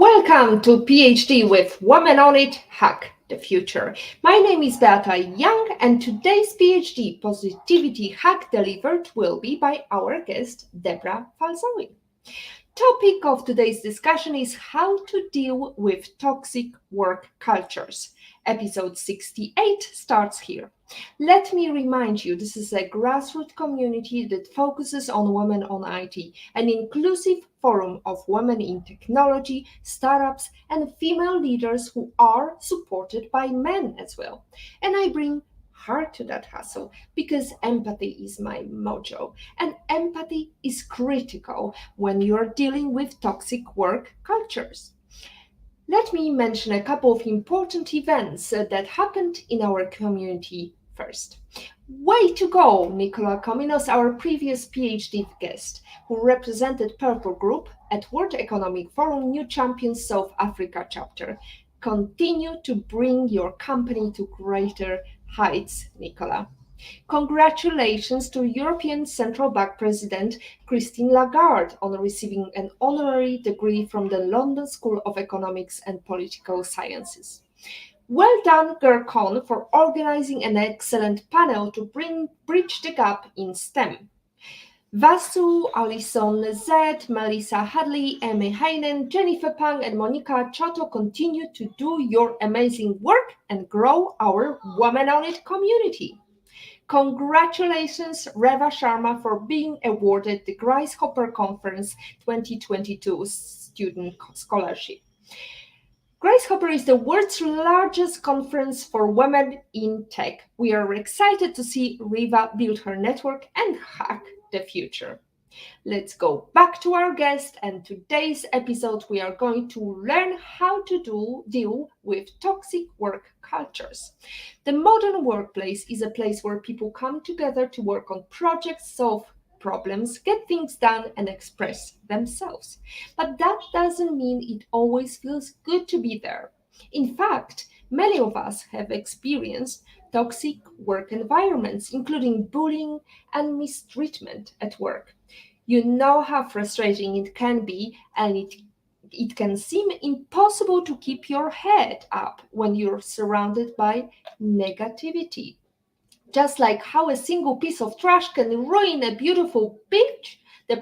Welcome to PhD with Women on It Hack the Future. My name is Beata Young, and today's PhD positivity hack delivered will be by our guest Debra Falzowi. Topic of today's discussion is how to deal with toxic work cultures. Episode 68 starts here. Let me remind you, this is a grassroots community that focuses on women on IT, an inclusive forum of women in technology, startups, and female leaders who are supported by men as well. And I bring heart to that hustle because empathy is my mojo, and empathy is critical when you're dealing with toxic work cultures. Let me mention a couple of important events that happened in our community first. Way to go, Nicola Cominos, our previous PhD guest, who represented Purple Group at World Economic Forum New Champions South Africa chapter. Continue to bring your company to greater heights, Nicola. Congratulations to European Central Bank President Christine Lagarde on receiving an honorary degree from the London School of Economics and Political Sciences. Well done, GERCON, for organizing an excellent panel to bridge the gap in STEM. Vasu, Alison Z, Melissa Hadley, Emmy Heinen, Jennifer Pang, and Monica Chato continue to do your amazing work and grow our Women on It community. Congratulations, Reva Sharma, for being awarded the Grace Hopper Conference 2022 Student Scholarship. Grace Hopper is the world's largest conference for women in tech. We are excited to see Reva build her network and hack the future. Let's go back to our guest, and today's episode we are going to learn how to deal with toxic work cultures. The modern workplace is a place where people come together to work on projects, solve problems, get things done, and express themselves. But that doesn't mean it always feels good to be there. In fact, many of us have experienced toxic work environments, including bullying and mistreatment at work. You know how frustrating it can be, and it can seem impossible to keep your head up when you're surrounded by negativity. Just like how a single piece of trash can ruin a beautiful beach, the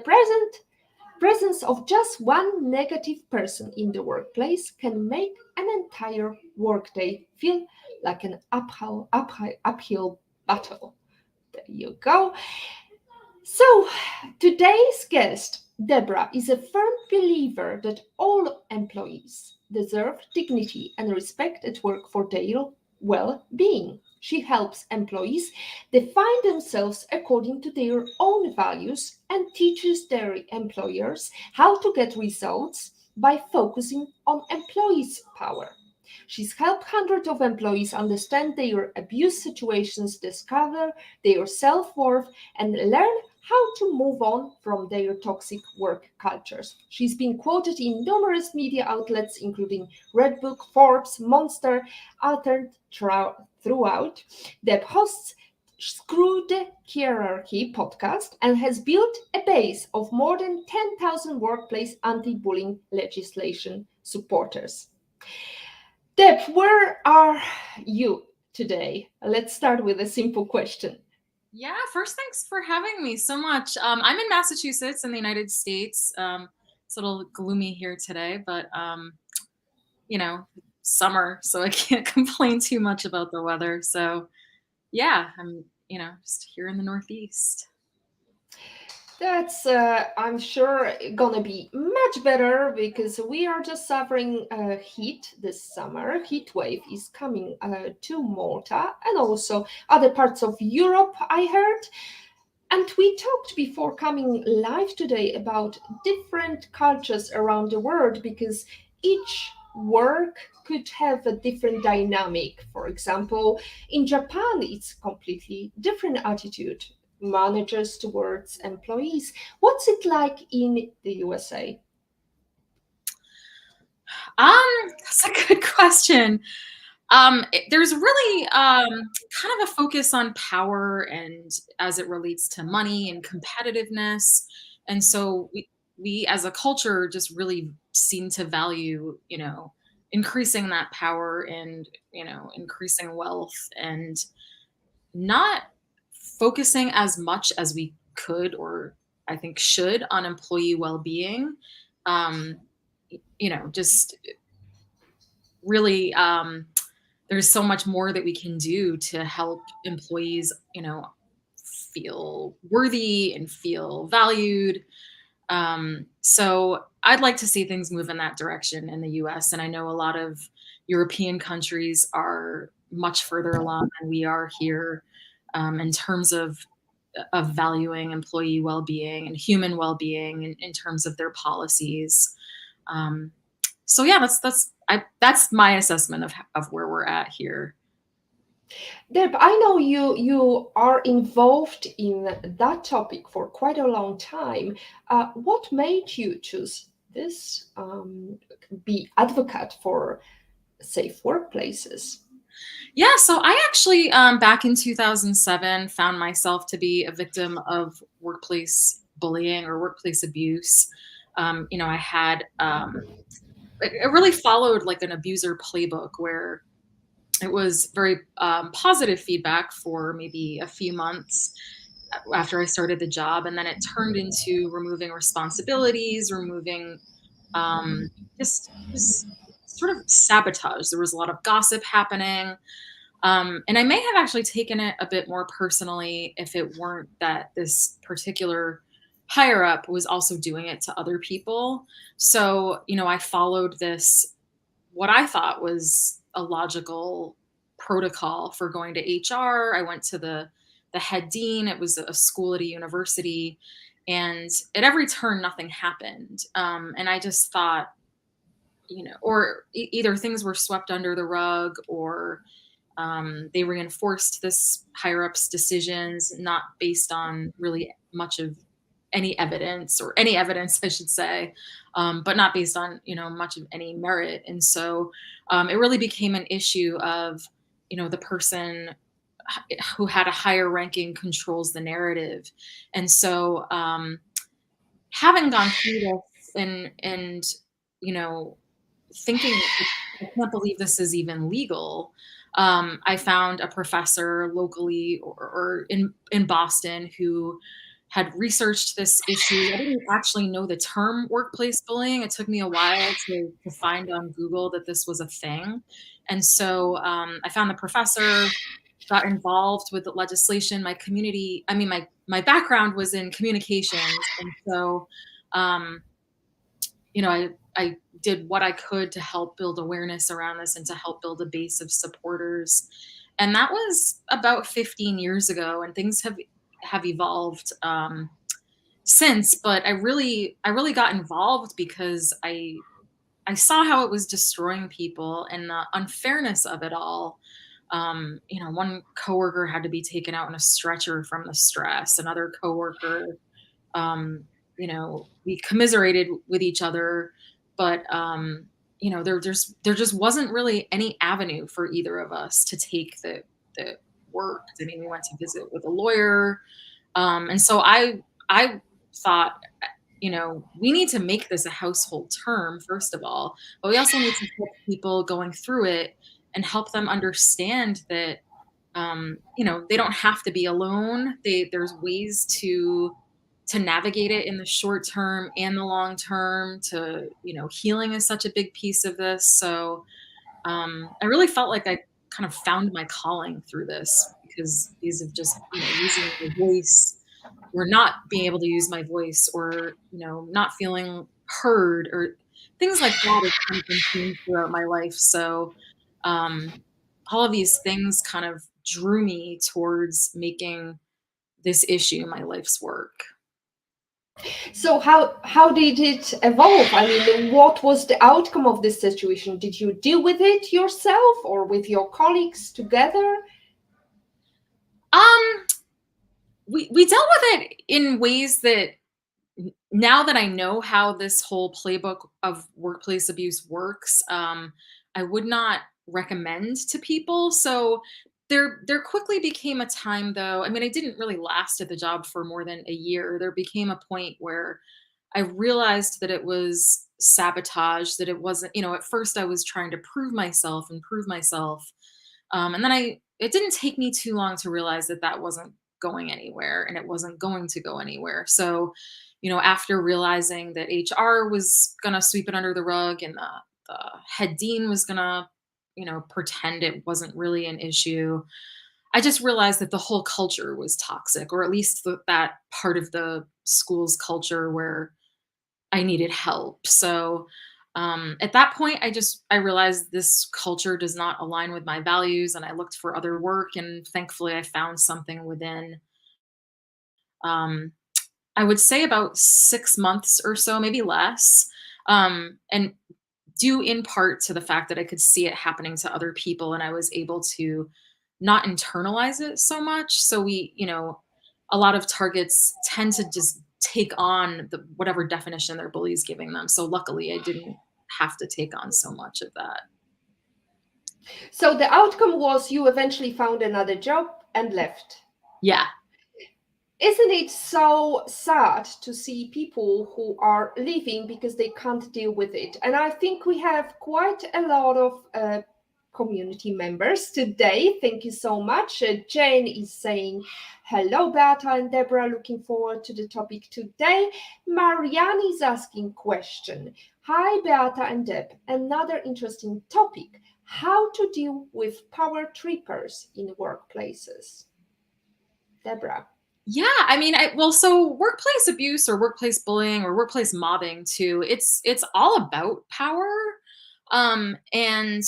presence of just one negative person in the workplace can make an entire workday feel like an uphill battle. There you go. So, today's guest, Debra, is a firm believer that all employees deserve dignity and respect at work for their well being. She helps employees define themselves according to their own values and teaches their employers how to get results by focusing on employees' power. She's helped hundreds of employees understand their abuse situations, discover their self worth, and learn how to move on from their toxic work cultures. She's been quoted in numerous media outlets, including Redbook, Forbes, Monster, uttered throughout. Deb hosts Screw the Hierarchy podcast and has built a base of more than 10,000 workplace anti-bullying legislation supporters. Deb, where are you today? Let's start with a simple question. Yeah, first, thanks for having me so much. I'm in Massachusetts in the United States. It's a little gloomy here today, but summer, so I can't complain too much about the weather. So yeah, I'm, just here in the Northeast. That's, I'm sure, gonna be much better because we are just suffering heat this summer. Heat wave is coming to Malta and also other parts of Europe, I heard. And we talked before coming live today about different cultures around the world because each work could have a different dynamic. For example, in Japan, it's completely different attitude managers towards employees. What's it like in the USA? That's a good question. There's really kind of a focus on power and as it relates to money and competitiveness. And so we as a culture just really seem to value, increasing that power and, increasing wealth and not focusing as much as we could or I think should on employee well-being. Um, just really, there's so much more that we can do to help employees, feel worthy and feel valued. So I'd like to see things move in that direction in the US. And I know a lot of European countries are much further along than we are here, in terms of valuing employee well-being and human well-being in terms of their policies. Um, so yeah, that's my assessment of where we're at here. Deb, I know you are involved in that topic for quite a long time. What made you choose this, be advocate for safe workplaces? Yeah, so I actually, back in 2007, found myself to be a victim of workplace bullying or workplace abuse. I had, it really followed like an abuser playbook where it was very positive feedback for maybe a few months after I started the job, and then it turned into removing responsibilities, removing um, just sort of sabotage. There was a lot of gossip happening, and I may have actually taken it a bit more personally if it weren't that this particular higher up was also doing it to other people. So, I followed this, what I thought was a logical protocol for going to HR. I went to the head dean. It was a school at a university, and at every turn, nothing happened. And I just thought, or either things were swept under the rug, or they reinforced this higher ups decisions, not based on really much of any evidence, or any evidence, I should say, but not based on much of any merit. And so it really became an issue of the person who had a higher ranking controls the narrative. And so having gone through this and you know thinking, I can't believe this is even legal. I found a professor locally, or in Boston, who had researched this issue. I didn't actually know the term workplace bullying. It took me a while to find on Google that this was a thing. And so I found the professor, got involved with the legislation. My community, I mean, my background was in communications. And so um, I did what I could to help build awareness around this and to help build a base of supporters. And that was about 15 years ago, and things have evolved since. But I really got involved because I saw how it was destroying people and the unfairness of it all. One coworker had to be taken out in a stretcher from the stress. Another coworker, we commiserated with each other, but there just wasn't really any avenue for either of us to take that worked. I mean, we went to visit with a lawyer, and so I thought, we need to make this a household term, first of all, but we also need to help people going through it and help them understand that they don't have to be alone. There's ways to navigate it in the short term and the long term. To healing is such a big piece of this. So I really felt like I kind of found my calling through this, because these have just using my voice, or not being able to use my voice, or not feeling heard, or things like that have kind of been themes throughout my life. So um, all of these things kind of drew me towards making this issue my life's work. So how did it evolve? I mean, what was the outcome of this situation? Did you deal with it yourself or with your colleagues together? Um, we dealt with it in ways that, now that I know how this whole playbook of workplace abuse works, I would not recommend to people. So there quickly became a time, though. I mean, I didn't really last at the job for more than a year. There became a point where I realized that it was sabotage, that it wasn't, at first I was trying to prove myself and prove myself. And then it didn't take me too long to realize that that wasn't going anywhere and it wasn't going to go anywhere. So, after realizing that HR was going to sweep it under the rug and the head dean was going to, pretend it wasn't really an issue, I just realized that the whole culture was toxic, or at least that part of the school's culture where I needed help. So at that point, I realized this culture does not align with my values, and I looked for other work, and thankfully, I found something within. Um, I would say about 6 months or so, maybe less, and due in part to the fact that I could see it happening to other people, and I was able to not internalize it so much. So a lot of targets tend to just take on whatever definition their bully's giving them. So luckily, I didn't have to take on so much of that. So the outcome was you eventually found another job and left. Yeah. Isn't it so sad to see people who are leaving because they can't deal with it? And I think we have quite a lot of community members today. Thank you so much. Jane is saying, hello, Beata and Deborah, looking forward to the topic today. Marianne is asking question. Hi, Beata and Deb. Another interesting topic, how to deal with power trippers in workplaces. Deborah. Yeah, I mean, so workplace abuse or workplace bullying or workplace mobbing too, it's all about power. And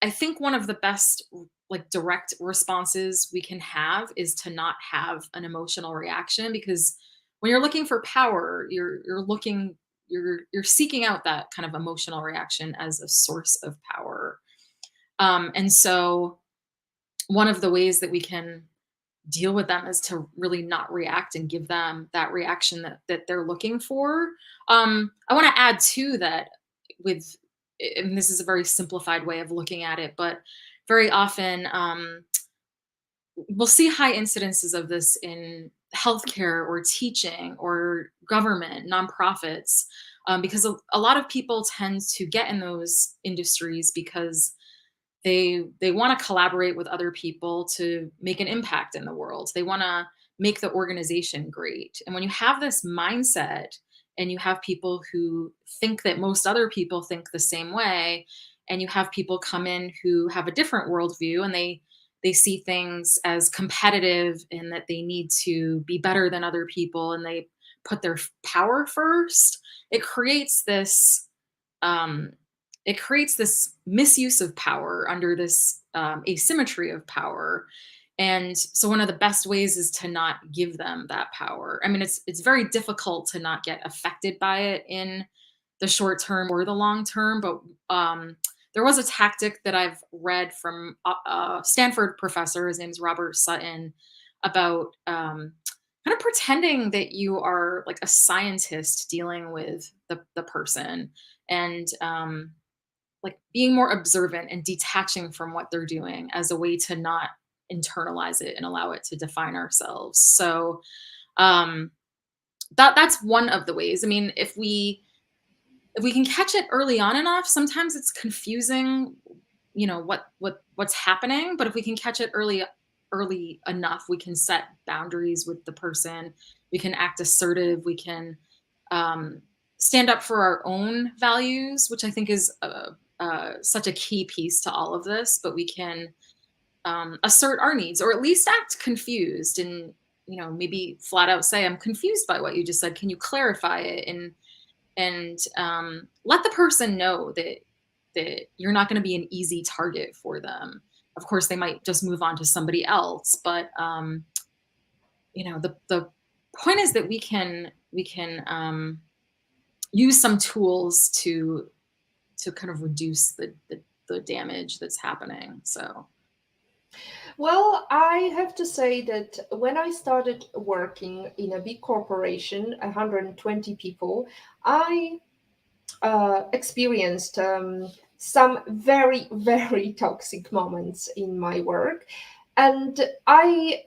I think one of the best like direct responses we can have is to not have an emotional reaction, because when you're looking for power, you're seeking out that kind of emotional reaction as a source of power. And so one of the ways that we can deal with them is to really not react and give them that reaction that they're looking for. I want to add too that with, and this is a very simplified way of looking at it, but very often we'll see high incidences of this in healthcare or teaching or government, nonprofits, because a lot of people tend to get in those industries because they want to collaborate with other people to make an impact in the world. They want to make the organization great. And when you have this mindset and you have people who think that most other people think the same way, and you have people come in who have a different worldview, and they see things as competitive and that they need to be better than other people, and they put their power first, it creates this um, misuse of power under this asymmetry of power. And so one of the best ways is to not give them that power. I mean, it's very difficult to not get affected by it in the short term or the long term, but there was a tactic that I've read from a Stanford professor, his name's Robert Sutton, about kind of pretending that you are like a scientist dealing with the person, and like being more observant and detaching from what they're doing as a way to not internalize it and allow it to define ourselves. So um, that's one of the ways. I mean, if we can catch it early on enough, sometimes it's confusing, what's happening. But if we can catch it early enough, we can set boundaries with the person. We can act assertive. We can stand up for our own values, which I think is such a key piece to all of this. But we can assert our needs, or at least act confused, and maybe flat out say, "I'm confused by what you just said. Can you clarify it?" And let the person know that you're not going to be an easy target for them. Of course, they might just move on to somebody else, but the point is that we can use some tools to kind of reduce the damage that's happening. So. Well, I have to say that when I started working in a big corporation, 120 people, I experienced some very, very toxic moments in my work. And I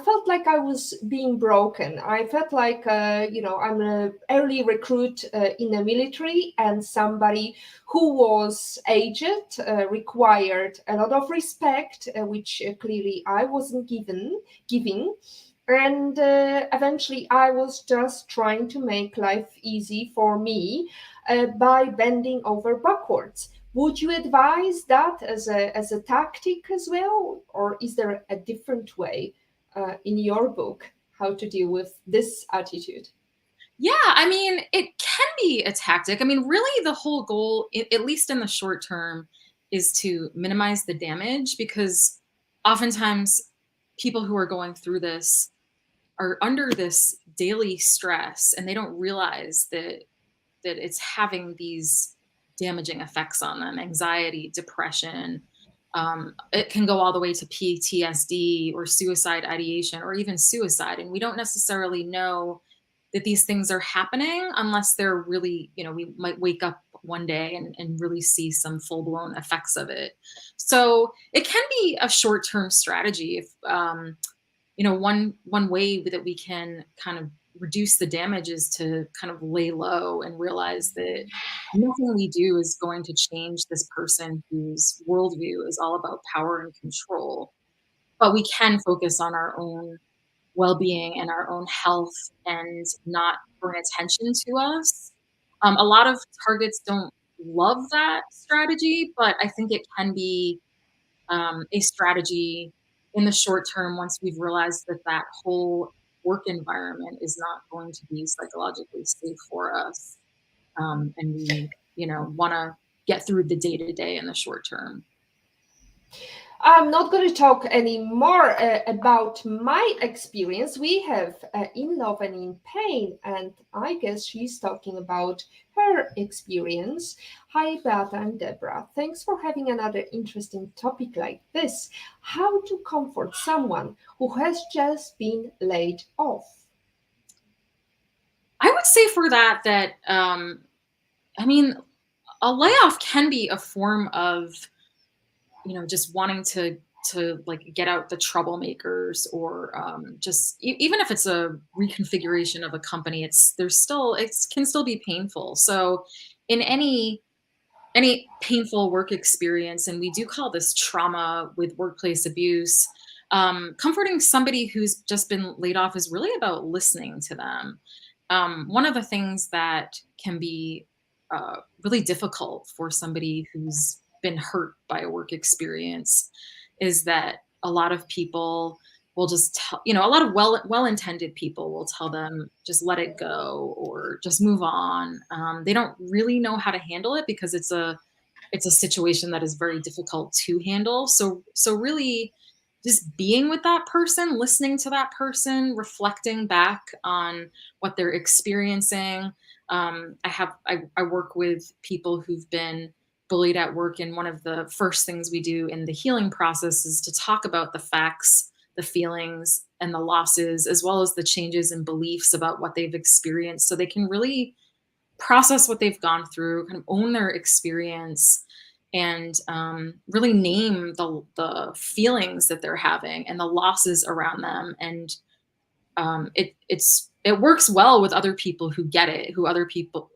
felt like I was being broken. I felt like, I'm an early recruit in the military, and somebody who was aged required a lot of respect, which clearly I wasn't giving. And eventually I was just trying to make life easy for me by bending over backwards. Would you advise that as a tactic as well, or is there a different way in your book how to deal with this attitude? Yeah, I mean, it can be a tactic. I mean, really, the whole goal, at least in the short term, is to minimize the damage because oftentimes people who are going through this are under this daily stress and they don't realize that it's having these damaging effects on them, anxiety, depression. It can go all the way to PTSD or suicide ideation or even suicide. And we don't necessarily know that these things are happening unless they're really, we might wake up one day and really see some full blown effects of it. So it can be a short term strategy. If, one way that we can kind of reduce the damage is to kind of lay low and realize that nothing we do is going to change this person whose worldview is all about power and control. But we can focus on our own well-being and our own health and not bring attention to us. A lot of targets don't love that strategy, but I think it can be a strategy in the short term once we've realized that that whole work environment is not going to be psychologically safe for us, and we want to get through the day to day in the short term. I'm not going to talk anymore about my experience. We have In Love and in Pain, and I guess she's talking about her experience. Hi, Beata and Deborah. Thanks for having another interesting topic like this. How to comfort someone who has just been laid off. I would say for that I mean, a layoff can be a form of just wanting to like get out the troublemakers or just even if it's a reconfiguration of a company, it can still be painful. So in any painful work experience, and we do call this trauma with workplace abuse, comforting somebody who's just been laid off is really about listening to them. One of the things that can be really difficult for somebody who's been hurt by a work experience is that a lot of people will just tell, a lot of well-intended people will tell them just let it go or just move on. They don't really know how to handle it because it's a situation that is very difficult to handle. So really just being with that person, listening to that person, reflecting back on what they're experiencing. I work with people who've been bullied at work, and one of the first things we do in the healing process is to talk about the facts, the feelings, and the losses, as well as the changes in beliefs about what they've experienced, so they can really process what they've gone through, kind of own their experience, and really name the feelings that they're having and the losses around them. And it works well with other people who get it, who other people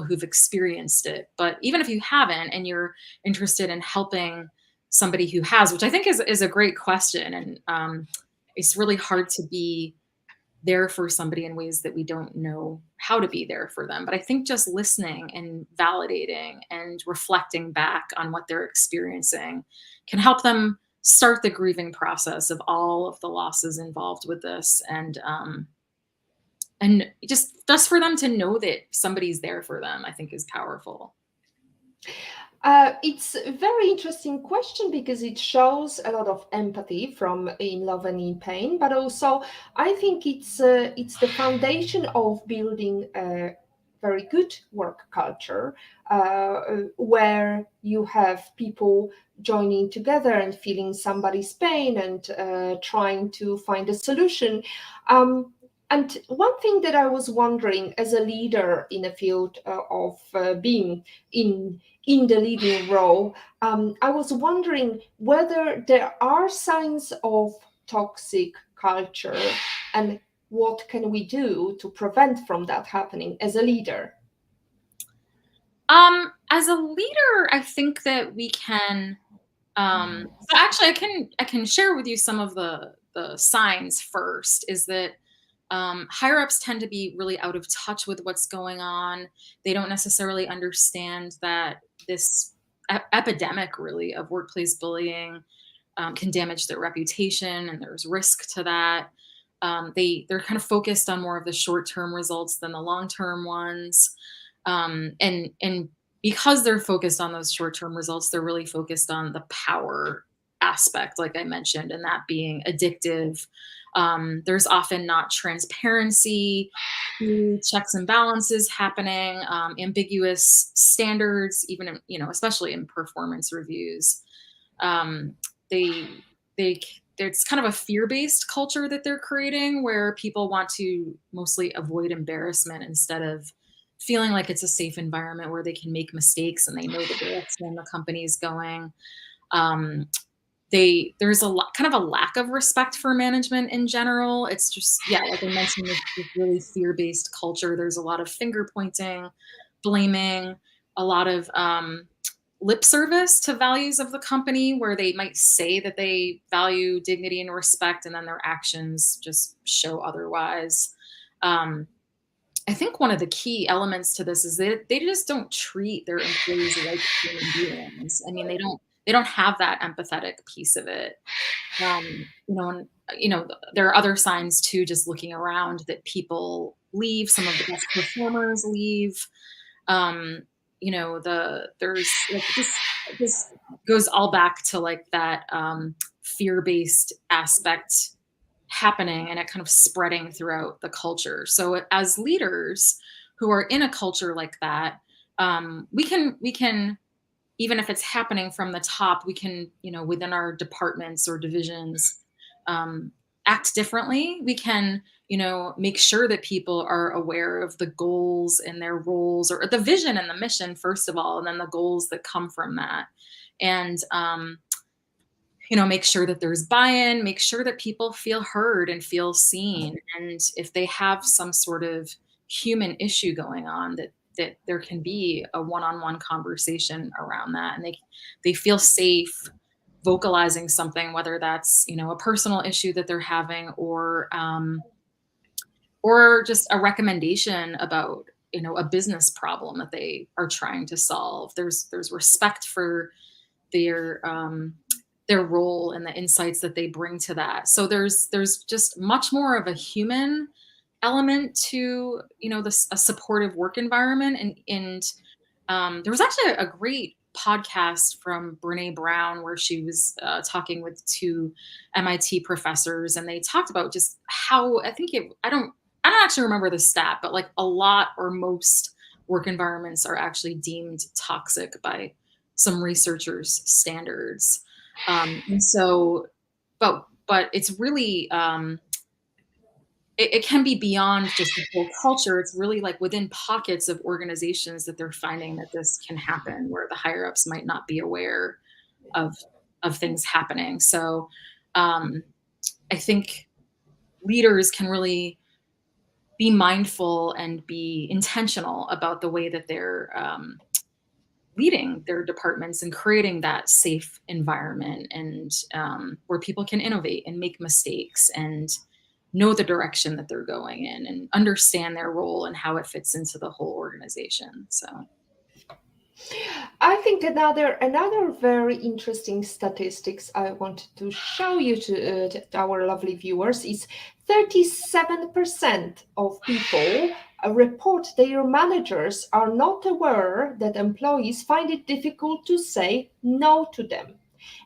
who've experienced it. But even if you haven't and you're interested in helping somebody who has, which I think is a great question, and it's really hard to be there for somebody in ways that we don't know how to be there for them. But I think just listening and validating and reflecting back on what they're experiencing can help them start the grieving process of all of the losses involved with this. And just for them to know that somebody's there for them, I think is powerful. It's a very interesting question because it shows a lot of empathy from In Love and in Pain, but also I think it's the foundation of building a very good work culture where you have people joining together and feeling somebody's pain and trying to find a solution. Um, And one thing that I was wondering, as a leader in a field of being in the leading role, I was wondering whether there are signs of toxic culture, and what can we do to prevent from that happening as a leader? As a leader, I think that we can. So actually, I can share with you some of the signs first. Is that higher ups tend to be really out of touch with what's going on. They don't necessarily understand that this epidemic, really, of workplace bullying can damage their reputation, and there's risk to that. They're kind of focused on more of the short term results than the long term ones, and because they're focused on those short term results, they're really focused on the power aspect, like I mentioned, and that being addictive. There's often not transparency, checks and balances happening, ambiguous standards, even especially in performance reviews. Um, they they it's kind of a fear-based culture that they're creating, where people want to mostly avoid embarrassment instead of feeling like it's a safe environment where they can make mistakes and they know the direction the company is going. Um, there's a lot, kind of a lack of respect for management in general. It's just, yeah, like I mentioned, this really fear-based culture. There's a lot of finger pointing, blaming, a lot of lip service to values of the company, where they might say that they value dignity and respect, and then their actions just show otherwise. Um, I think one of the key elements to this is that they just don't treat their employees like human beings. I mean, they don't have that empathetic piece of it. And there are other signs too, just looking around, that people leave. Some of the best performers leave. Um, there's like this goes all back to like that fear-based aspect happening, and it kind of spreading throughout the culture. So as leaders who are in a culture like that, we can, even if it's happening from the top, we can, within our departments or divisions, um, act differently. We can, make sure that people are aware of the goals and their roles, or the vision and the mission, first of all, and then the goals that come from that. And, make sure that there's buy-in, make sure that people feel heard and feel seen. And if they have some sort of human issue going on, that there can be a one-on-one conversation around that, and they feel safe vocalizing something, whether that's, a personal issue that they're having, or just a recommendation about, a business problem that they are trying to solve. There's respect for their um, their role and the insights that they bring to that. So there's just much more of a human element to, a supportive work environment. And there was actually a great podcast from Brene Brown, where she was talking with two MIT professors, and they talked about just how, I don't actually remember the stat, but like a lot or most work environments are actually deemed toxic by some researchers' standards. And so, but it's really, it can be beyond just the whole culture. It's really like within pockets of organizations that they're finding that this can happen, where the higher ups might not be aware of things happening. So um, I think leaders can really be mindful and be intentional about the way that they're leading their departments and creating that safe environment, and where people can innovate and make mistakes and know the direction that they're going in and understand their role and how it fits into the whole organization. So I think another very interesting statistics I wanted to show you to our lovely viewers is 37% of people report their managers are not aware that employees find it difficult to say no to them.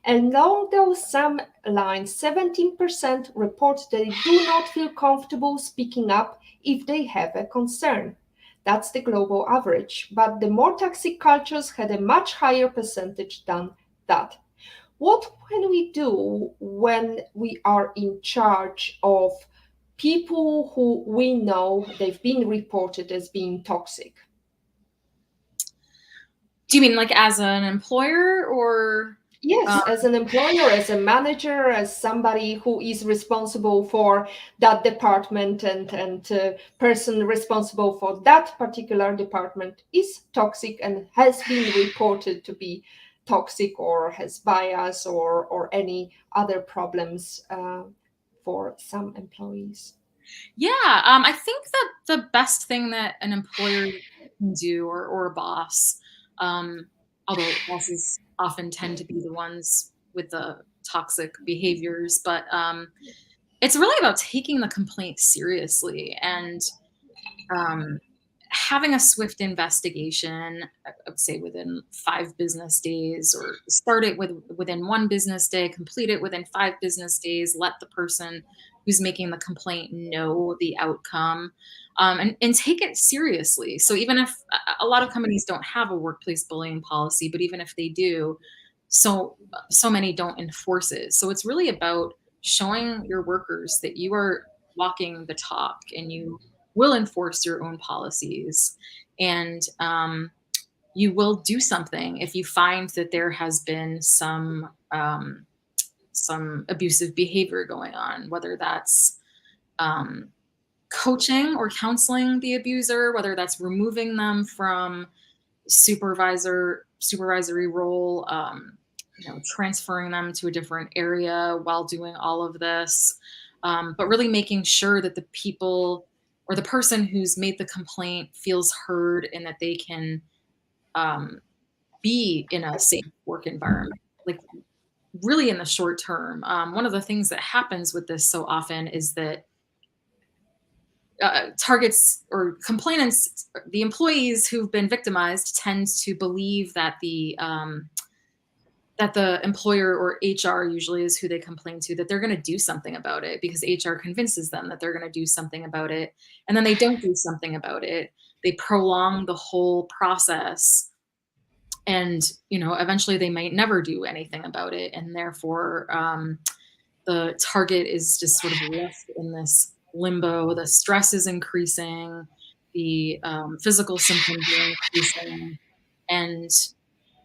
Along those same lines, 17% report they do not feel comfortable speaking up if they have a concern. That's the global average, but the more toxic cultures had a much higher percentage than that. What can we do when we are in charge of people who we know they've been reported as being toxic? Do you mean like as an employer or? Yes, Um, as an employer, as a manager, as somebody who is responsible for that department, and person responsible for that particular department is toxic and has been reported to be toxic, or has bias, or any other problems for some employees. yeah, I think that the best thing that an employer can do, or a boss, um, although bosses often tend to be the ones with the toxic behaviors, but it's really about taking the complaint seriously and um, having a swift investigation. I would say within 5 business days, or start it within 1 business day, complete it within 5 business days. Let the person who's making the complaint know the outcome, and take it seriously. So even if a lot of companies don't have a workplace bullying policy, but even if they do, so many don't enforce it. So it's really about showing your workers that you are walking the talk and you will enforce your own policies, and you will do something if you find that there has been some abusive behavior going on, whether that's um, coaching or counseling the abuser, whether that's removing them from supervisory role, transferring them to a different area while doing all of this, but really making sure that the people or the person who's made the complaint feels heard and that they can um, be in a safe work environment. Like really in the short term, one of the things that happens with this so often is that targets or complainants, the employees who've been victimized, tends to believe that the employer, or HR usually is who they complain to, that they're going to do something about it because HR convinces them that they're going to do something about it. And then they don't do something about it. They prolong the whole process. And, eventually they might never do anything about it. And therefore, the target is just sort of left in this limbo. The stress is increasing, the physical symptoms are increasing. And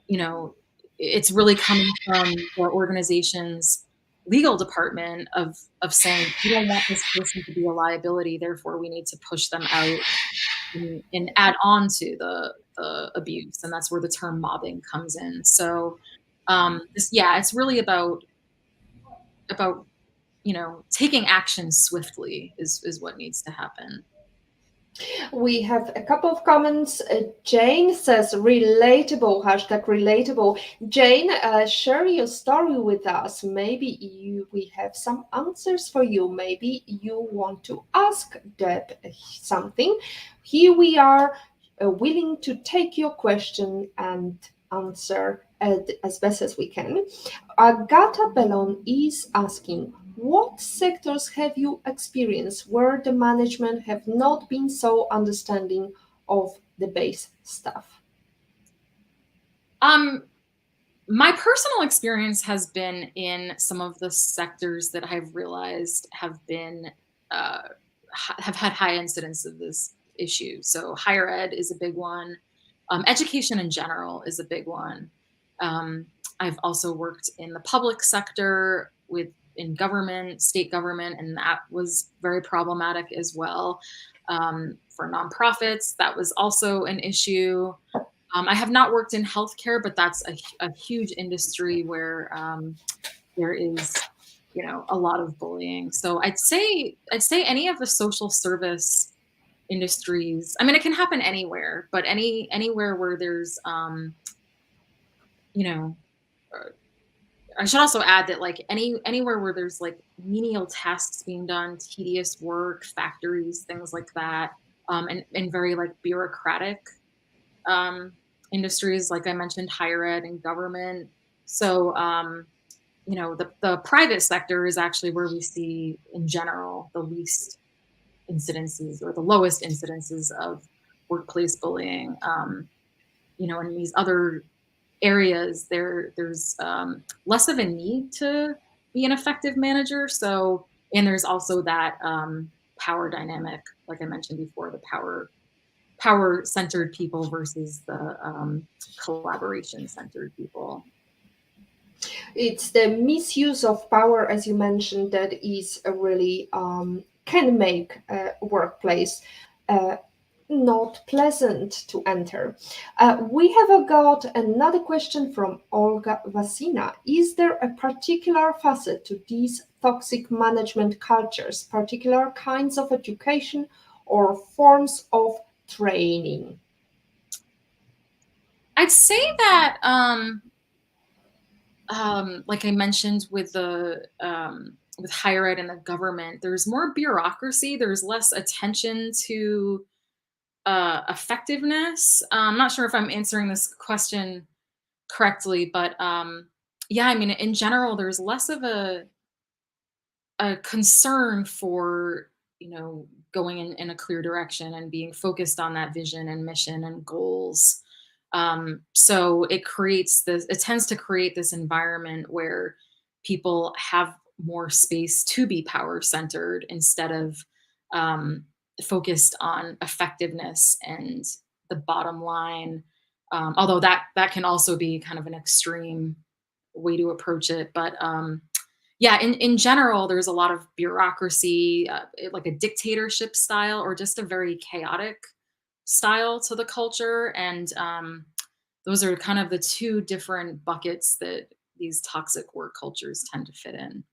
you know, it's really coming from the organization's legal department of saying, "We don't want this person to be a liability, therefore we need to push them out and add on to the abuse." And that's where the term mobbing comes in. So, it's really about taking action swiftly is what needs to happen. We have a couple of comments. Jane says relatable, hashtag relatable. Jane, share your story with us. Maybe we have some answers for you. Maybe you want to ask Deb something. Here we are, willing to take your question and answer as best as we can. Agata Bellon is asking, what sectors have you experienced where the management have not been so understanding of the base staff? My personal experience has been in some of the sectors that I've realized uh, have had high incidence of this issue. So higher ed is a big one. Education in general is a big one. Um, I've also worked in the public sector in government, state government, and that was very problematic as well. For nonprofits, that was also an issue. I have not worked in healthcare, but that's a huge industry where there is, a lot of bullying. So I'd say any of the social service industries. I mean, it can happen anywhere, but anywhere where there's, you know, uh, I should also add that like anywhere where there's like menial tasks being done, tedious work, factories, things like that, and very like bureaucratic um, industries, like I mentioned, higher ed and government. So, the private sector is actually where we see, in general, the least incidences or the lowest incidences of workplace bullying. In these other areas, there's less of a need to be an effective manager. So, and there's also that. power dynamic, like I mentioned before, the power-centered people versus the collaboration-centered people. It's the misuse of power, as you mentioned, that is a really can make a workplace uh, not pleasant to enter. We have got another question from Olga Vasina. Is there a particular facet to these toxic management cultures, particular kinds of education or forms of training? I'd say that like I mentioned with higher ed and the government, there's more bureaucracy. There's less attention to effectiveness. I'm not sure if I'm answering this question correctly, but yeah, I mean, in general, there's less of a concern for going in a clear direction and being focused on that vision and mission and goals. So it tends to create this environment where people have more space to be power centered instead of um, focused on effectiveness and the bottom line. Although that can also be kind of an extreme way to approach it, but yeah, in general, there's a lot of bureaucracy, like a dictatorship style, or just a very chaotic style to the culture, and those are kind of the two different buckets that these toxic work cultures tend to fit in.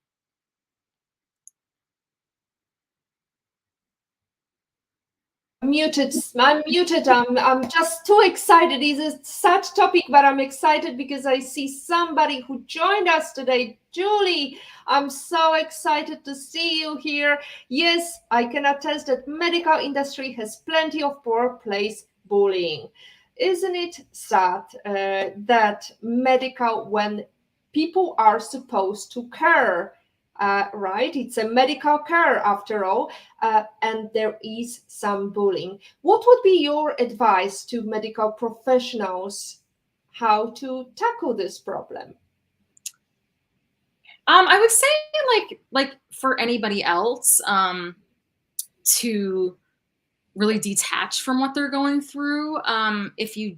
Muted. I'm muted. I'm just too excited. It's a sad topic, but I'm excited because I see somebody who joined us today. Julie, I'm so excited to see you here. Yes, I can attest that medical industry has plenty of workplace bullying. Isn't it sad that medical, when people are supposed to care, right? It's a medical care after all, and there is some bullying. What would be your advice to medical professionals how to tackle this problem? I would say like for anybody else, to really detach from what they're going through. If you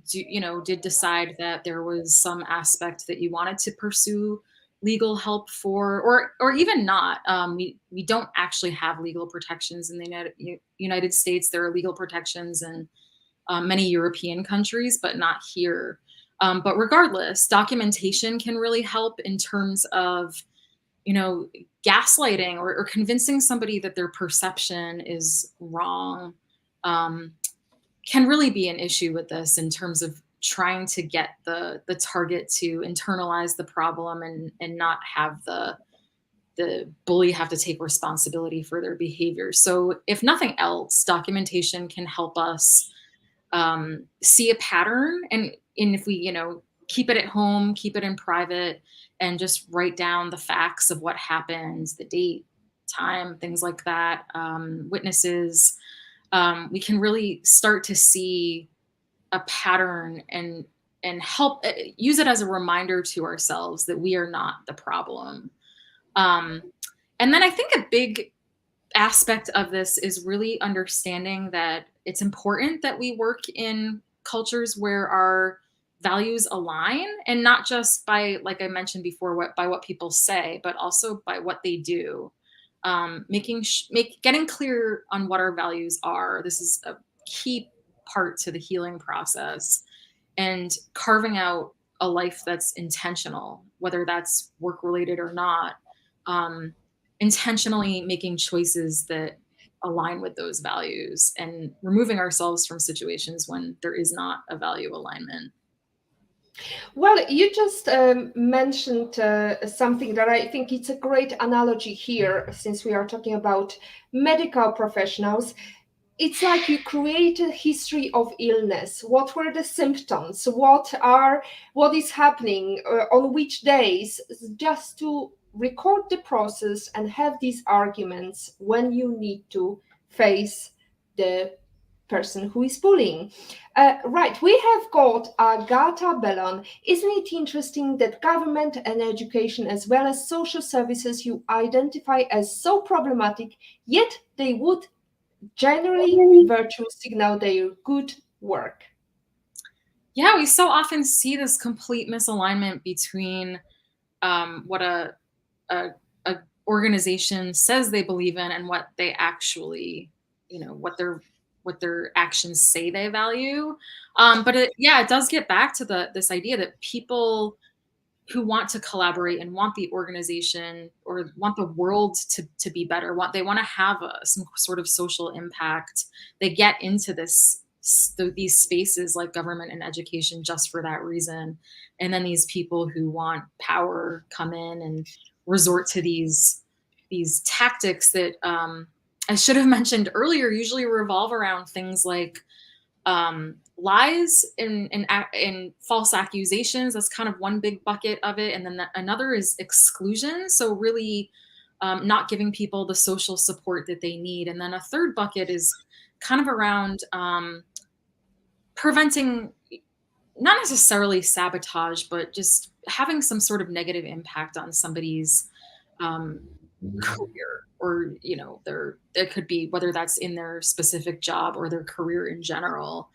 did decide that there was some aspect that you wanted to pursue legal help for, or even not, we don't actually have legal protections in the United States. There are legal protections in many European countries, but not here. But regardless, documentation can really help in terms of you know, gaslighting or convincing somebody that their perception is wrong, um, can really be an issue with this in terms of trying to get the target to internalize the problem and not have the bully have to take responsibility for their behavior. So if nothing else, documentation can help us see a pattern, and if we keep it at home, keep it in private, and just write down the facts of what happened, the date, time, things like that, witnesses, we can really start to see a pattern and help use it as a reminder to ourselves that we are not the problem. um, and then I think a big aspect of this is really understanding that it's important that we work in cultures where our values align, and not just by, like I mentioned before, by what people say, but also by what they do. Getting clear on what our values are. This is a key part to the healing process, and carving out a life that's intentional, whether that's work related or not. Um, Intentionally making choices that align with those values and removing ourselves from situations when there is not a value alignment. Well, you just mentioned something that I think it's a great analogy here, since we are talking about medical professionals. It's like you create a history of illness. What were the symptoms? What is happening on which days? Just to record the process and have these arguments when you need to face the person who is bullying. Right, we have got Agatha Bellon. Isn't it interesting that government and education, as well as social services, you identify as so problematic, yet they would generally virtual signal their good work. Yeah, we so often see this complete misalignment between what a, a organization says they believe in and what they actually, what their actions say they value. But it does get back to this idea that people who want to collaborate and want the organization or want the world to be better, they want to have some sort of social impact. They get into these spaces like government and education just for that reason. And then these people who want power come in and resort to these tactics that I should have mentioned earlier usually revolve around things like lies and false accusations. That's kind of one big bucket of it, and then another is exclusion. So really, not giving people the social support that they need, and then a third bucket is kind of around preventing, not necessarily sabotage, but just having some sort of negative impact on somebody's um, career, or their, it could be whether that's in their specific job or their career in general.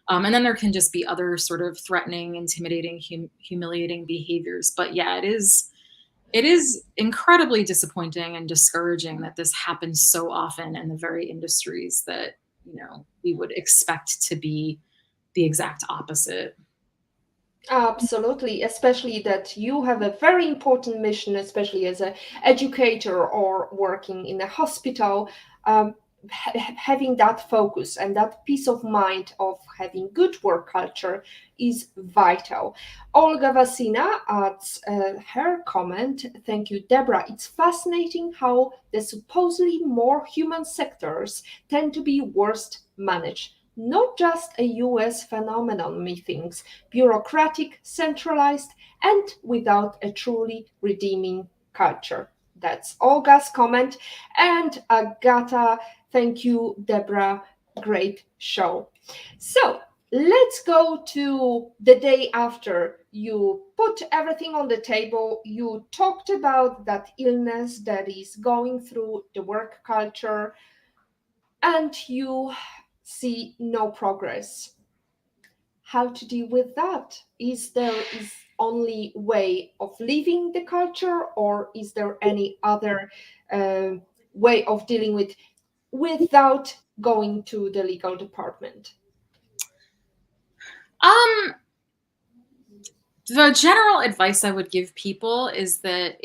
And then there can just be other sort of threatening, intimidating, humiliating behaviors. But yeah, it is incredibly disappointing and discouraging that this happens so often in the very industries that we would expect to be the exact opposite. Absolutely, especially that you have a very important mission, especially as an educator or working in a hospital. Having that focus and that peace of mind of having good work culture is vital. Olga Vasina adds her comment. Thank you, Deborah. It's fascinating how the supposedly more human sectors tend to be worst managed. Not just a US phenomenon, methinks, bureaucratic, centralized, and without a truly redeeming culture. That's Olga's comment. And Agata, thank you, Deborah. Great show. So let's go to the day after you put everything on the table. You talked about that illness that is going through the work culture, and you see no progress. How to deal with that? Is there is only way of leaving the culture, or is there any other uh, way of dealing with without going to the legal department? Um, the general advice I would give people is that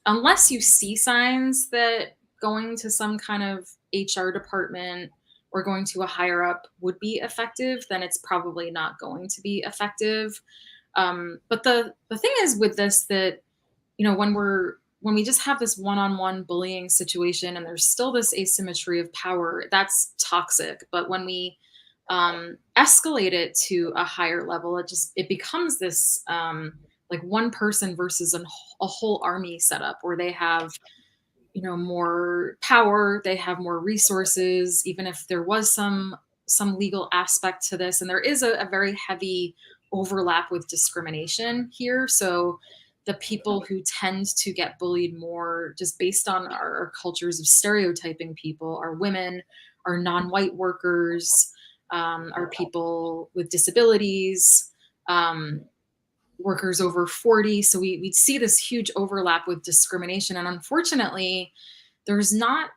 unless you see signs that going to some kind of HR department or going to a higher up would be effective, then it's probably not going to be effective. But the thing is with this, that when we just have this one-on-one bullying situation and there's still this asymmetry of power, that's toxic. But when we escalate it to a higher level, it becomes this like one person versus a whole army setup, where they have more power, they have more resources, even if there was some legal aspect to this. And there is a very heavy overlap with discrimination here. So the people who tend to get bullied more, just based on our cultures of stereotyping people, are women, are non-white workers, are people with disabilities, workers over 40. So we see this huge overlap with discrimination. And unfortunately, there's not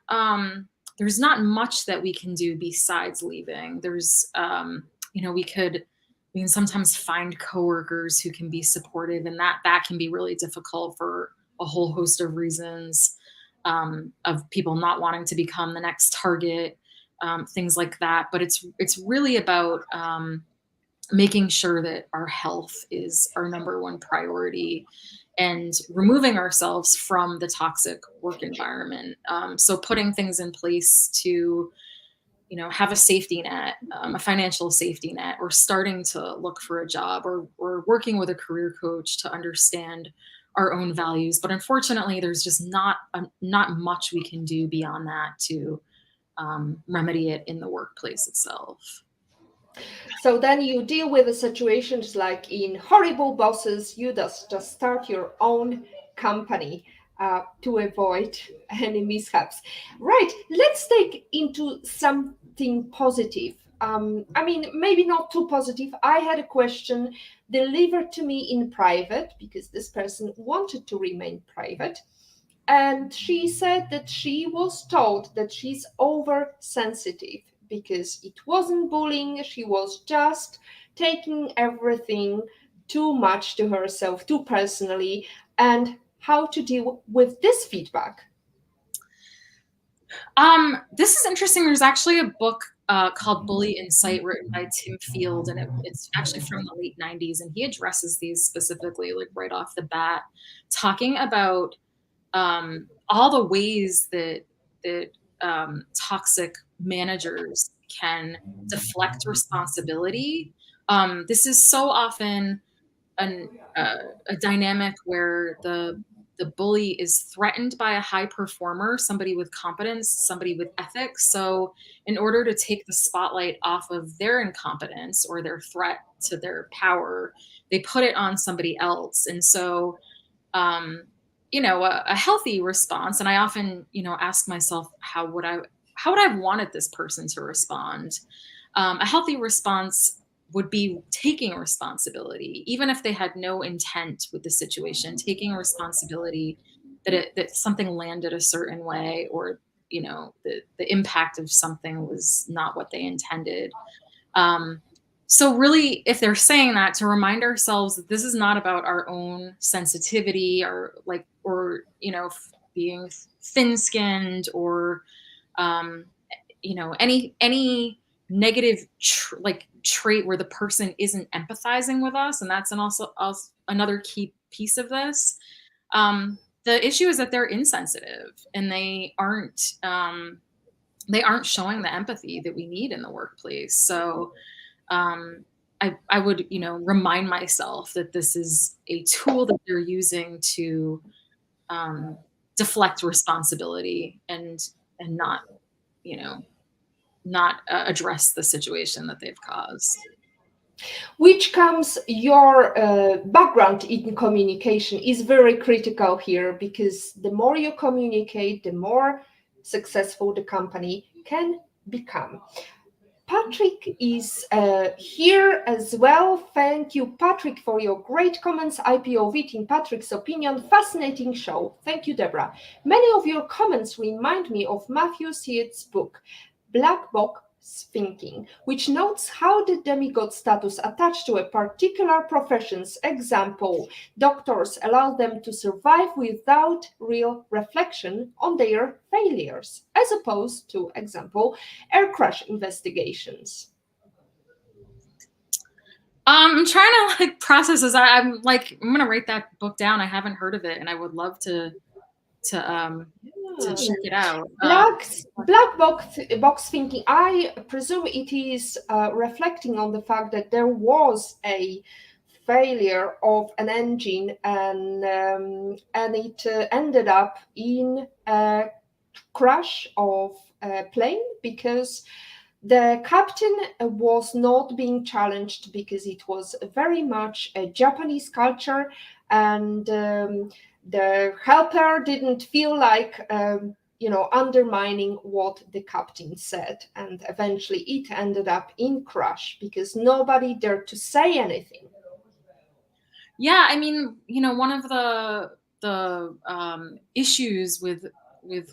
there's not much that we can do besides leaving. We can sometimes find coworkers who can be supportive, and that can be really difficult for a whole host of reasons, of people not wanting to become the next target, things like that. But it's really about making sure that our health is our number one priority, and removing ourselves from the toxic work environment. So putting things in place to have a safety net, a financial safety net, or starting to look for a job, or working with a career coach to understand our own values. But unfortunately, there's just not much we can do beyond that to remedy it in the workplace itself. So then you deal with the situations like in horrible bosses, you just start your own company. to avoid any mishaps. Right, let's take into something positive. I mean, maybe not too positive. I had a question delivered to me in private because this person wanted to remain private. And she said that she was told that she's oversensitive because it wasn't bullying, she was just taking everything too much to herself, too personally, and how to deal with this feedback. This is interesting. There's actually a book called Bully Insight written by Tim Field, and it's actually from the late 90s, and he addresses these specifically, like right off the bat, talking about all the ways that toxic managers can deflect responsibility. This is so often an a dynamic where the bully is threatened by a high performer, somebody with competence, somebody with ethics. So, in order to take the spotlight off of their incompetence or their threat to their power, they put it on somebody else. And so, um, a healthy response, and I often, ask myself, how would I have wanted this person to respond? A healthy response would be taking responsibility, even if they had no intent with the situation, taking responsibility that something landed a certain way, or the impact of something was not what they intended. Um, so really, if they're saying that, to remind ourselves that this is not about our own sensitivity, or being thin skinned, or um, any negative trait where the person isn't empathizing with us, and that's also another key piece of this. The issue is that they're insensitive, and they aren't showing the empathy that we need in the workplace. So I would remind myself that this is a tool that they're using to um, deflect responsibility, and you know not address the situation that they've caused. Which comes your background in communication is very critical here, because the more you communicate, the more successful the company can become. Patrick is here as well. Thank you, Patrick, for your great comments. IPOV in Patrick's opinion, fascinating show. Thank you, Deborah. Many of your comments remind me of Matthew Syed's book, Black Box Thinking, which notes how the demigod status attached to a particular profession's example, doctors allow them to survive without real reflection on their failures, as opposed to, example, air crash investigations. I'm trying to process this. I'm gonna write that book down. I haven't heard of it, and I would love to um to check it out. Black box thinking, I presume it is reflecting on the fact that there was a failure of an engine, and it ended up in a crash of a plane because the captain was not being challenged, because it was very much a Japanese culture, and the helper didn't feel like undermining what the captain said, and eventually it ended up in crash because nobody dared to say anything. Yeah, I mean, one of the issues with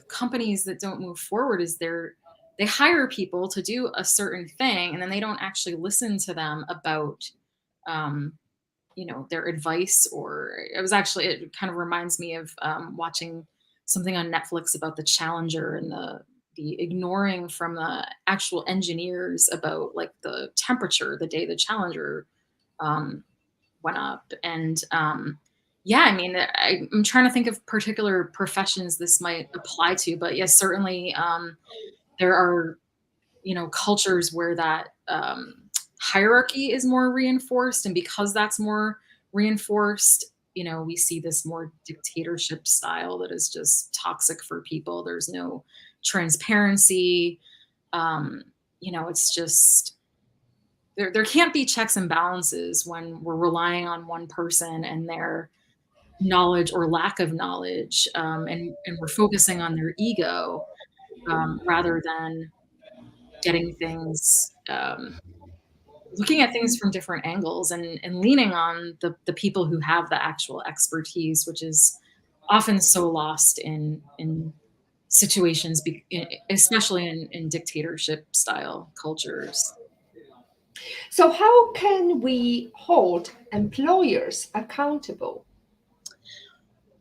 companies that don't move forward is they hire people to do a certain thing, and then they don't actually listen to them about um, their advice. Or it kind of reminds me of watching something on Netflix about the Challenger, and the ignoring from the actual engineers about like the temperature the day the Challenger um, went up. And yeah, I mean, I'm trying to think of particular professions this might apply to, but yes, certainly there are cultures where that hierarchy is more reinforced, and because that's more reinforced, we see this more dictatorship style that is just toxic for people. There's no transparency. um, it's just there can't be checks and balances when we're relying on one person and their knowledge or lack of knowledge, and we're focusing on their ego, rather than getting things, looking at things from different angles, and leaning on the people who have the actual expertise, which is often so lost in situations, especially in dictatorship style cultures. So, how can we hold employers accountable?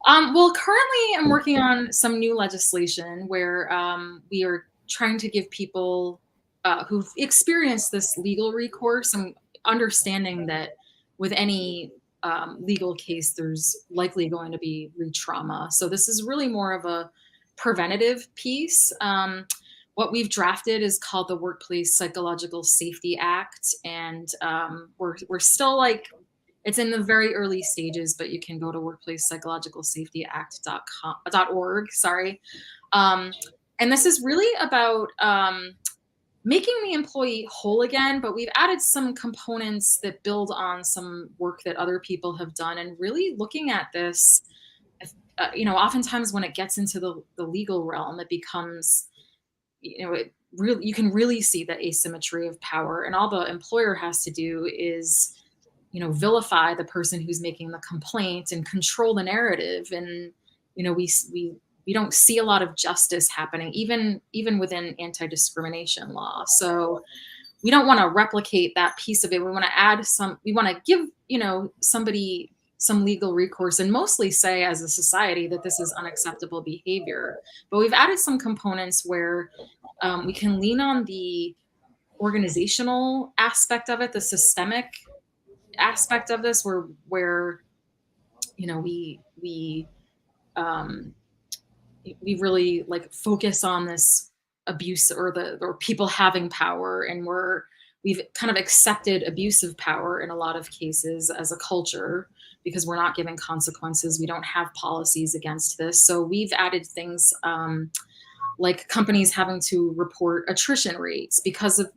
Well, currently I'm working on some new legislation where we are trying to give people who've experienced this legal recourse, and understanding that with any legal case, there's likely going to be re-trauma. So this is really more of a preventative piece. What we've drafted is called the Workplace Psychological Safety Act, and we're still like, it's in the very early stages, but you can go to workplacepsychologicalsafetyact.org. Sorry. Um, and this is really about making the employee whole again, but we've added some components that build on some work that other people have done, and really looking at this. Oftentimes when it gets into the legal realm, it becomes, it really, you can really see the asymmetry of power, and all the employer has to do is vilify the person who's making the complaint and control the narrative. And we don't see a lot of justice happening, even within anti-discrimination law. So we don't want to replicate that piece of it. We want to add some, we want to give, somebody some legal recourse, and mostly say as a society that this is unacceptable behavior. But we've added some components where we can lean on the organizational aspect of it, the systemic aspect of this, where um we really like focus on this abuse, or people having power, and we've kind of accepted abusive power in a lot of cases as a culture, because we're not giving consequences, we don't have policies against this. So we've added things, like companies having to report attrition rates because of,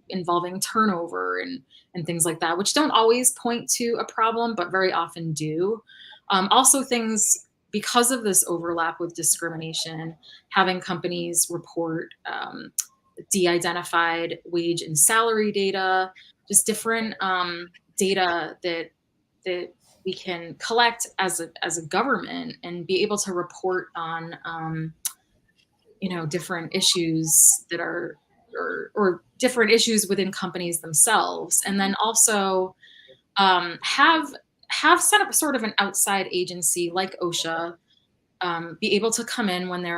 involving turnover and things like that, which don't always point to a problem, but very often do. Also things, because of this overlap with discrimination, having companies report de-identified wage and salary data, just different data that we can collect as a government, and be able to report on different issues that are, or different issues within companies themselves. And then also have set up sort of an outside agency like OSHA, be able to come in when they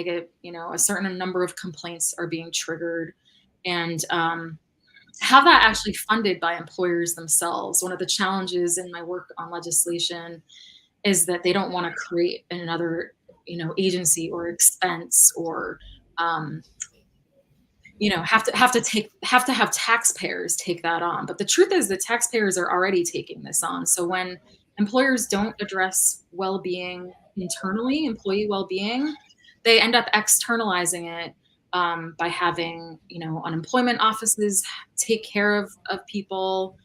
get, a certain number of complaints are being triggered, and have that actually funded by employers themselves. One of the challenges in my work on legislation is that they don't want to create another, agency or expense, or um, have to have taxpayers take that on. But the truth is that taxpayers are already taking this on. So when employers don't address well-being internally, employee well-being, they end up externalizing it, by having, unemployment offices take care of people,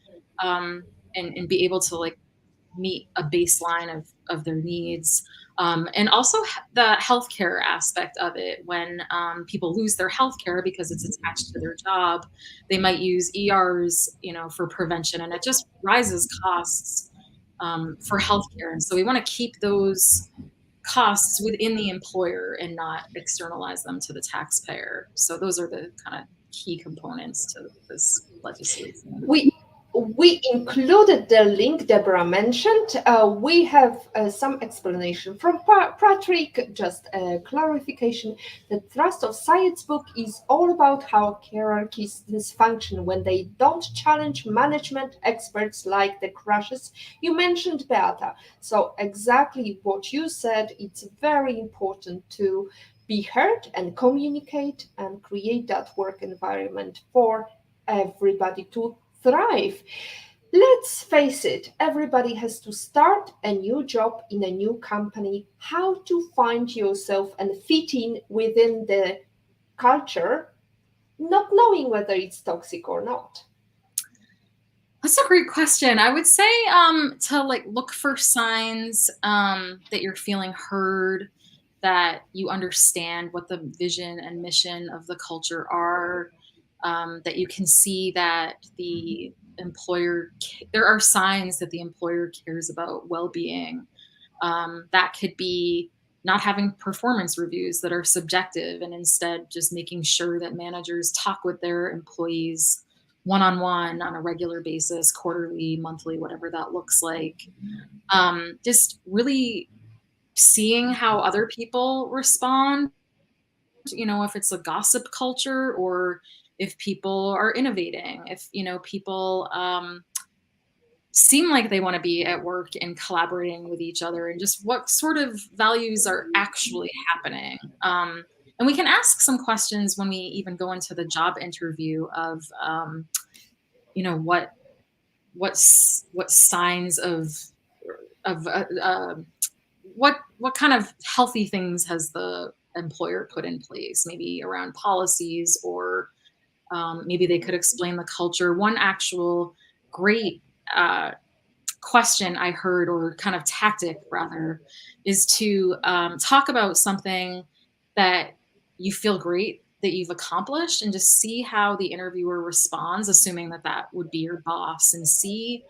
and be able to like meet a baseline of their needs. And also the healthcare aspect of it. When people lose their healthcare because it's attached to their job, they might use ERs, for prevention, and it just rises costs for healthcare. And so we want to keep those costs within the employer and not externalize them to the taxpayer. So those are the kind of key components to this legislation. We included the link Deborah mentioned. We have some explanation from Patrick, just a clarification. The Trust of Science book is all about how hierarchies dysfunction when they don't challenge management experts like the crushes you mentioned, Beata. So exactly what you said, it's very important to be heard and communicate and create that work environment for everybody to thrive. Let's face it, everybody has to start a new job in a new company. How to find yourself and fit in within the culture, not knowing whether it's toxic or not. That's a great question. I would say to like look for signs that you're feeling heard, that you understand what the vision and mission of the culture are, that you can see that there are signs that the employer cares about well-being. That could be not having performance reviews that are subjective and instead just making sure that managers talk with their employees one on one on a regular basis, quarterly, monthly, whatever that looks like. Just really seeing how other people respond, if it's a gossip culture or if people are innovating, if, people, seem like they want to be at work and collaborating with each other and just what sort of values are actually happening. And we can ask some questions when we even go into the job interview of, what what signs of what kind of healthy things has the employer put in place, maybe around policies or maybe they could explain the culture. One actual great uh, question I heard, or kind of tactic rather, is to talk about something that you feel great that you've accomplished and just see how the interviewer responds, assuming that that would be your boss, and see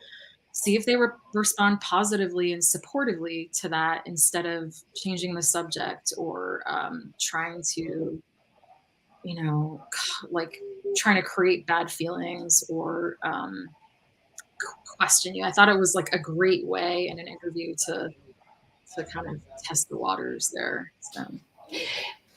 if they respond positively and supportively to that instead of changing the subject or trying to, like trying to create bad feelings or question you. I thought it was like a great way in an interview to kind of test the waters there. So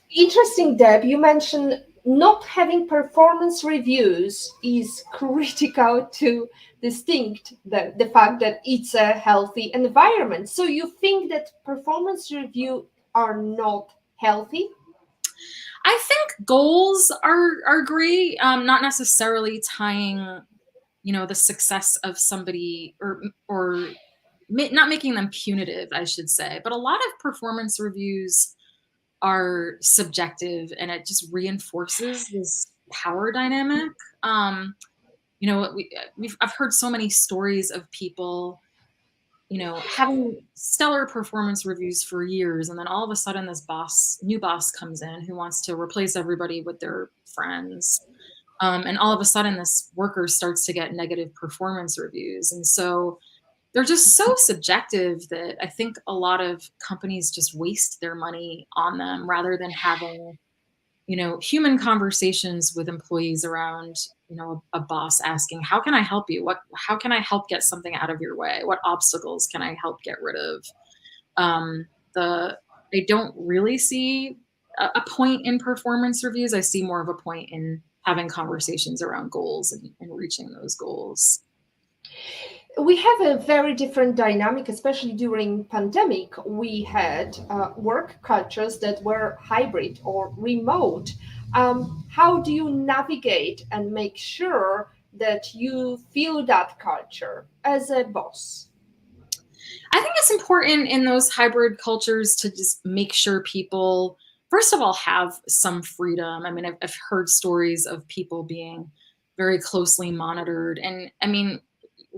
Interesting, Deb. You mentioned not having performance reviews is critical to distinct the fact that it's a healthy environment. So you think that performance review are not healthy? I think goals are great, not necessarily tying, the success of somebody or not making them punitive, I should say. But a lot of performance reviews are subjective, and it just reinforces this power dynamic. Um, I've heard so many stories of people, having stellar performance reviews for years, and then all of a sudden this new boss comes in who wants to replace everybody with their friends. And all of a sudden this worker starts to get negative performance reviews. And so they're just so subjective that I think a lot of companies just waste their money on them rather than having, human conversations with employees around, a boss asking, how can I help you? How can I help get something out of your way? What obstacles can I help get rid of? Um, I don't really see a point in performance reviews. I see more of a point in having conversations around goals and reaching those goals. We have a very different dynamic, especially during pandemic. We had work cultures that were hybrid or remote. How do you navigate and make sure that you feel that culture as a boss? I think it's important in those hybrid cultures to just make sure people, first of all, have some freedom. I mean, I've heard stories of people being very closely monitored. And I mean,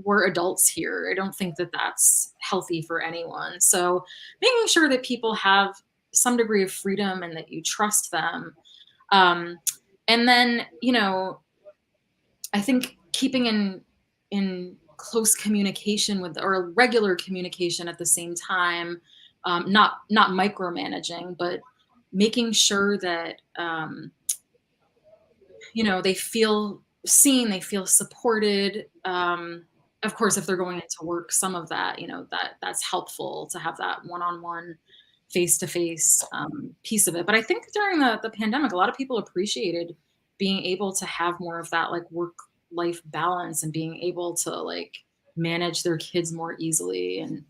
we're adults here. I don't think that that's healthy for anyone. So making sure that people have some degree of freedom and that you trust them. Um, and then, I think keeping in close communication with, or regular communication at the same time, not micromanaging, but making sure that they feel seen, they feel supported. Of course, if they're going into work, some of that, that's helpful to have that one-on-one, face-to-face piece of it. But I think during the pandemic, a lot of people appreciated being able to have more of that like work life balance and being able to like manage their kids more easily. And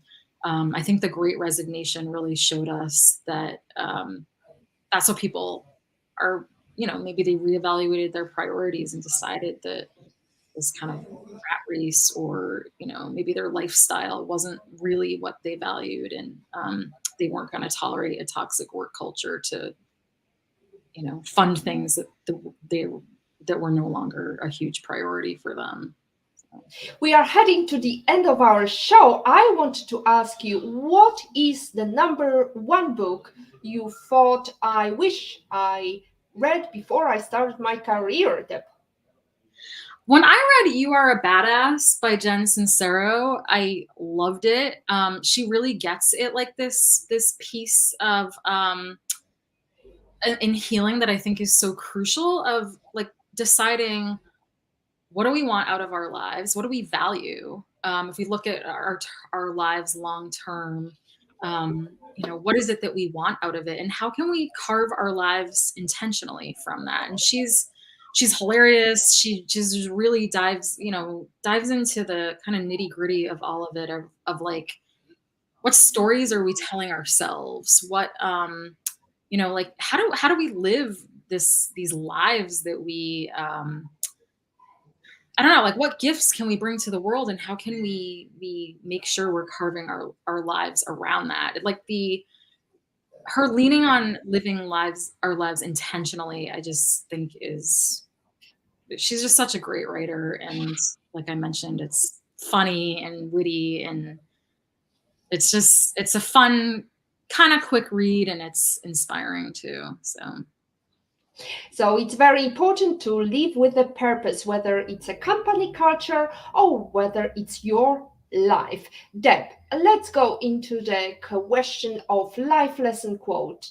I think the Great Resignation really showed us that that's what people are, maybe they reevaluated their priorities and decided that this kind of rat race or, maybe their lifestyle wasn't really what they valued. And they weren't going to tolerate a toxic work culture to, fund things that they that were no longer a huge priority for them. We are heading to the end of our show. I wanted to ask you, what is the number one book you thought I wish I read before I started my career, Deb? When I read You Are a Badass by Jen Sincero, I loved it. She really gets it, like this piece of in healing that I think is so crucial, of like deciding what do we want out of our lives? What do we value? If we look at our lives long term, what is it that we want out of it, and how can we carve our lives intentionally from that? And she's hilarious. She just really dives into the kind of nitty gritty of all of it, of like, what stories are we telling ourselves? What like, how do we live these lives that we I don't know, like, what gifts can we bring to the world, and how can we make sure we're carving our lives around that? Like, the her leaning on living our lives intentionally, I just think is she's just such a great writer, and like I mentioned, it's funny and witty, and it's a fun, kind of quick read, and it's inspiring too. So it's very important to live with a purpose, whether it's a company culture or whether it's your life. Deb, let's go into the question of life lesson quote.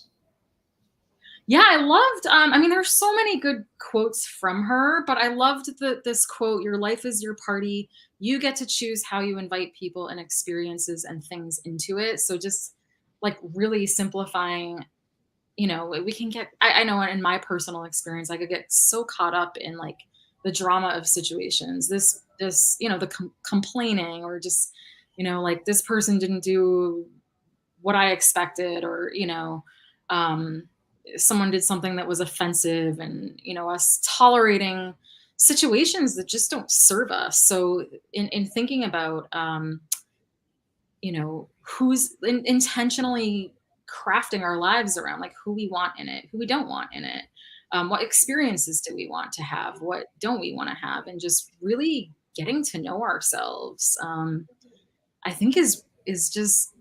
Yeah, I loved, there's so many good quotes from her, but I loved this quote: "Your life is your party. You get to choose how you invite people and experiences and things into it." So just like really simplifying, we can get, I know in my personal experience, I could get so caught up in like the drama of situations, the complaining, or just, like, this person didn't do what I expected, or, someone did something that was offensive, and, us tolerating situations that just don't serve us. So in thinking about, who's intentionally crafting our lives around, like, who we want in it, who we don't want in it, what experiences do we want to have, what don't we want to have, and just really getting to know ourselves, I think is just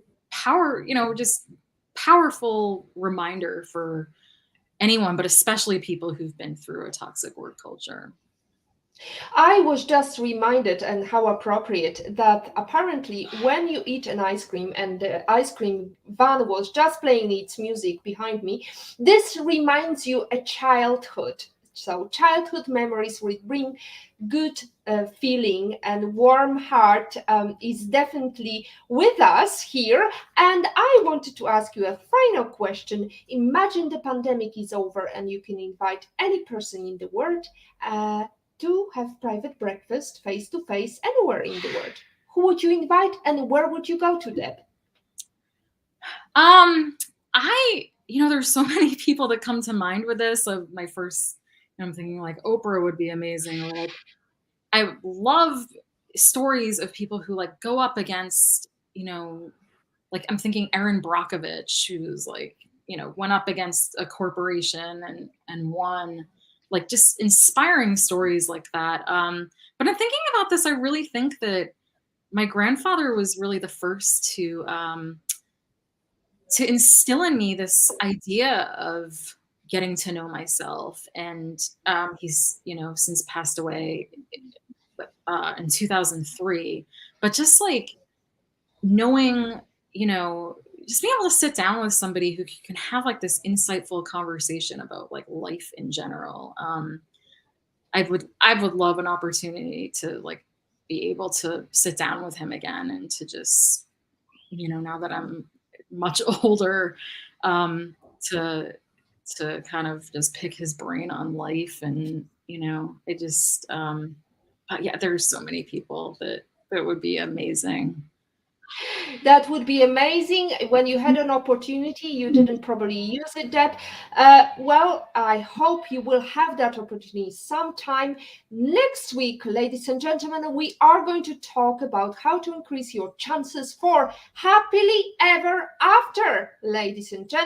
just powerful reminder for anyone, but especially people who've been through a toxic work culture. I was just reminded, and how appropriate, that apparently when you eat an ice cream and the ice cream van was just playing its music behind me, this reminds you a childhood. So childhood memories will bring good feeling, and warm heart is definitely with us here. And I wanted to ask you a final question. Imagine the pandemic is over and you can invite any person in the world to have private breakfast face to face anywhere in the world. Who would you invite and where would you go to, Deb? There's so many people that come to mind with this. Of my first, I'm thinking like Oprah would be amazing, or like, I love stories of people who like go up against, like, I'm thinking Erin Brockovich, who's like, went up against a corporation and won, like, just inspiring stories like that. But I'm thinking about this, I really think that my grandfather was really the first to instill in me this idea of getting to know myself. And he's, since passed away in 2003. But just like knowing, just being able to sit down with somebody who can have like this insightful conversation about like life in general. I would love an opportunity to like be able to sit down with him again, and to just, now that I'm much older, to kind of just pick his brain on life. And it just yeah, there's so many people that would be amazing. That would be amazing. When you had an opportunity, you didn't probably use it, Deb. Well, I hope you will have that opportunity sometime. Next week, ladies and gentlemen, we are going to talk about how to increase your chances for happily ever after, ladies and gentlemen.